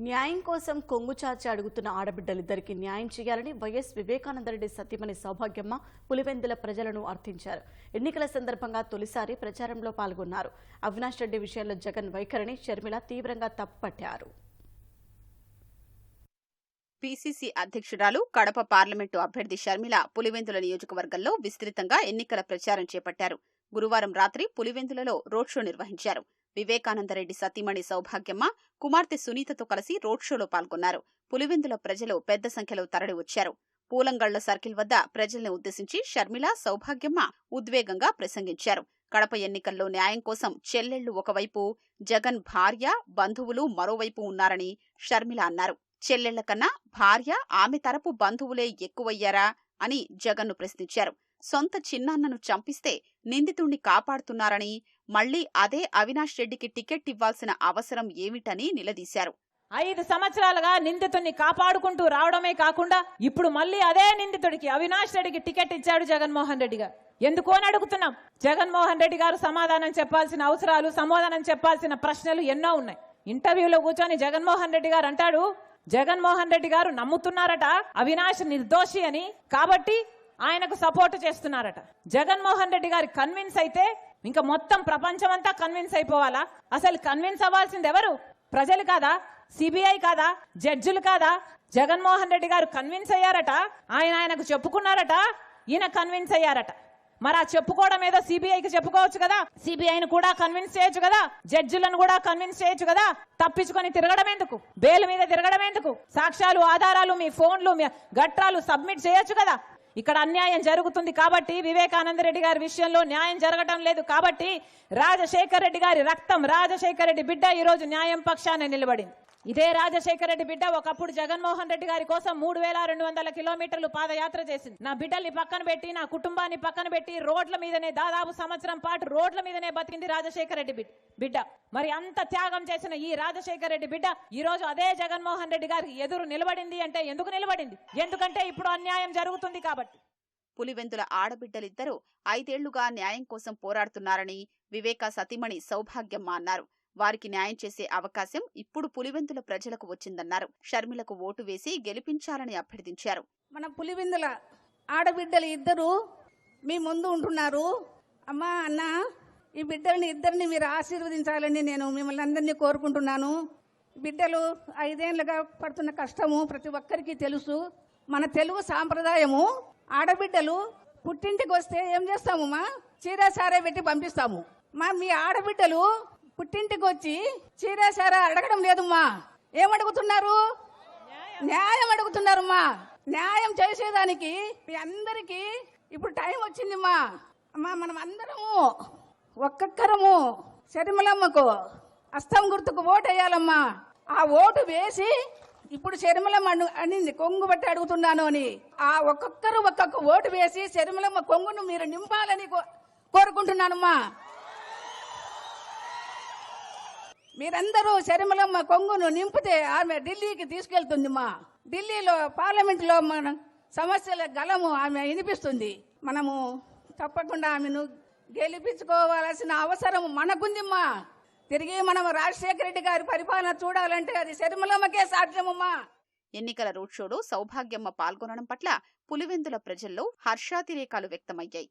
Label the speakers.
Speaker 1: న్యాయం కోసం కొంగు చాచి అడుగుతున్న ఆడబిడ్డలిద్దరికి న్యాయం చేయాలని వైఎస్ వివేకానందరెడ్డి సతీమణి సౌభాగ్యమ్మ పులివెందుల ప్రజలను అర్థించారు. ఎన్నికల సందర్భంగా తొలిసారి ప్రచారంలో పాల్గొన్నారు. అవినాష్ రెడ్డి విషయంలో జగన్ వైఖరిని షర్మిల తీవ్రంగా తప్పుపట్టారు.
Speaker 2: పీసీసీ అధ్యక్షురాలు, కడప పార్లమెంటు అభ్యర్థి షర్మిల పులివెందుల నియోజకవర్గంలో విస్తృతంగా ఎన్నికల ప్రచారం చేపట్టారు. గురువారం రాత్రి పులివెందులలో రోడ్ షో నిర్వహించారు. వివేకానందరెడ్డి సతీమణి సౌభాగ్యమ్మ కుమార్తె సునీతతో కలిసి రోడ్ షోలో పాల్గొన్నారు. పులివెందుల ప్రజలు పెద్ద సంఖ్యలో తరలివచ్చారు. పూలంగళ్ల సర్కిల్ వద్ద ప్రజల్ని ఉద్దేశించి షర్మిల, సౌభాగ్యమ్మ ఉద్వేగంగా ప్రసంగించారు. కడప ఎన్నికల్లో న్యాయం కోసం చెల్లెళ్లు ఒకవైపు, జగన్ భార్య, బంధువులు మరోవైపు ఉన్నారని షర్మిల అన్నారు. చెల్లెళ్ల కన్నా భార్య, ఆమె తరపు బంధువులే ఎక్కువయ్యారా అని జగన్ను ప్రశ్నించారు. సొంత చిన్నాన్నను చంపిస్తే నిందితుణ్ణి కాపాడుతున్నారని, మళ్లీ అదే అవినాష్ రెడ్డికి టికెట్ ఇవ్వాల్సిన అవసరం ఏమిటని నిలదీశారు.
Speaker 3: 5 సంవత్సరాలుగా నిందితుడిని కాపాడుకుంటూ రావడమే కాకుండా ఇప్పుడు మళ్లీ అదే నిందితుడికి అవినాష్ రెడ్డికి టికెట్ ఇచ్చాడు జగన్మోహన్ రెడ్డి గారు. ఎందుకు అని అడుగుతున్నాం. జగన్మోహన్ రెడ్డి గారు సమాధానం చెప్పాల్సిన అవసరాలు, సమాధానం చెప్పాల్సిన ప్రశ్నలు ఎన్నో ఉన్నాయి. ఇంటర్వ్యూలో కూర్చొని జగన్మోహన్ రెడ్డి గారు అంటాడు, జగన్మోహన్ రెడ్డి గారు నమ్ముతున్నారట అవినాష్ నిర్దోషి అని, కాబట్టి ఆయనకు సపోర్ట్ చేస్తున్నారట. జగన్మోహన్ రెడ్డి గారి కన్విన్స్ అయితే ఇంకా మొత్తం ప్రపంచమంతా కన్విన్స్ అయిపోవాలా? అసలు కన్విన్స్ అవ్వాల్సింది ఎవరు? ప్రజలు కాదా? సిబిఐ కాదా? జడ్జిలు కాదా? జగన్మోహన్ రెడ్డి గారు కన్విన్స్ అయ్యారట, ఆయనకు చెప్పుకున్నారట, ఈయన కన్విన్స్ అయ్యారట. మరి ఆ చెప్పుకోవడం ఏదో సిబిఐకి చెప్పుకోవచ్చు కదా, సిబిఐని కూడా కన్విన్స్ చేయొచ్చు కదా, జడ్జిలను కూడా కన్విన్స్ చేయొచ్చు కదా. తప్పించుకొని తిరగడం ఎందుకు? బెయిల్ మీద తిరగడం ఎందుకు? సాక్ష్యాలు, ఆధారాలు, మీ ఫోన్లు, మీ గట్రాలు సబ్మిట్ చేయొచ్చు కదా. ఇక్కడ అన్యాయం జరుగుతుంది కాబట్టి, వివేకానంద రెడ్డి గారి విషయంలో న్యాయం జరగటం లేదు కాబట్టి, రాజశేఖర్ రెడ్డి గారి రక్తం, రాజశేఖర్ రెడ్డి బిడ్డ ఈ రోజు న్యాయం పక్షాన నిలబడింది. ఇదే రాజశేఖర్ రెడ్డి బిడ్డ ఒకప్పుడు జగన్మోహన్ రెడ్డి గారి కోసం 3200 కిలోమీటర్లు పాదయాత్ర చేసింది. నా బిడ్డల్ని పక్కన పెట్టి, నా కుటుంబాన్ని పక్కన పెట్టి రోడ్ల మీదనే దాదాపు సంవత్సరం పాటు రోడ్ల మీదనే బతికింది రాజశేఖర్ రెడ్డి బిడ్డ. మరి అంత త్యాగం చేసిన ఈ రాజశేఖర్ రెడ్డి బిడ్డ ఈ రోజు అదే జగన్మోహన్ రెడ్డి గారికి ఎదురు నిలబడింది అంటే ఎందుకు నిలబడింది? ఎందుకంటే ఇప్పుడు అన్యాయం జరుగుతుంది కాబట్టి.
Speaker 2: పులివెందుల ఆడబిడ్డలిద్దరూ 5 ఏళ్లుగా న్యాయం కోసం పోరాడుతున్నారని వివేక సతీమణి సౌభాగ్యమ్మ అన్నారు. వారికి న్యాయం చేసే అవకాశం ఇప్పుడు పులివెందుల ప్రజలకు వచ్చిందన్నారు. షర్మిలకు ఓటు వేసి గెలిపించాలని అభ్యర్థించారు.
Speaker 4: మన పులివెందుల ఆడబిడ్డలు ఇద్దరు మీ ముందు ఉంటున్నారు. అమ్మా, అన్న, ఈ బిడ్డల్ని ఇద్దరిని మీరు ఆశీర్వదించాలని నేను మిమ్మల్ని అందరినీ కోరుకుంటున్నాను. బిడ్డలు 5 ఏళ్లుగా పడుతున్న కష్టము ప్రతి ఒక్కరికి తెలుసు. మన తెలుగు సాంప్రదాయము, ఆడబిడ్డలు పుట్టింటికి వస్తే ఏం చేస్తాము? చీర సారే పెట్టి పంపిస్తాము. మీ ఆడబిడ్డలు పుట్టింటికి వచ్చి చీర సారా అడగడం లేదమ్మా. ఏమడుగుతున్నారు? న్యాయం అడుగుతున్నారమ్మా. న్యాయం చేసేదానికి మీ అందరికీ ఇప్పుడు టైం వచ్చిందిమ్మా. అమ్మా, మనం అందరము ఒక్కొక్కరము షర్మిలమ్మకు అస్తం గుర్తుకు ఓటు వేయాలమ్మా. ఆ ఓటు వేసి ఇప్పుడు షర్మిలమ్మ అనింది కొంగు బట్టి అడుగుతున్నాను అని. ఆ ఒక్కొక్కరు ఒక్కొక్క ఓటు వేసి షర్మిలమ్మ కొంగును మీరు నింపాలని కోరుకుంటున్నానమ్మా. మీరందరూ షర్మిలమ్మ కొంగును నింపితే ఆమె ఢిల్లీకి తీసుకెళ్తుందిమ్మా. ఢిల్లీలో పార్లమెంట్లో మన సమస్యల గలము ఆమె వినిపిస్తుంది. మనము తప్పకుండా ఆమెను గెలిపించుకోవాల్సిన అవసరం మనకుందిమ్మా. తిరిగి మనం రాజశేఖర రెడ్డి గారి పరిపాలన చూడాలంటే అది షర్మిలమ్మకే సాధ్యమమ్మా.
Speaker 2: ఎన్నికల రోడ్ షోలో సౌభాగ్యమ్మ పాల్గొనడం పట్ల పులివెందుల ప్రజల్లో హర్షాతిరేకాలు వ్యక్తమయ్యాయి.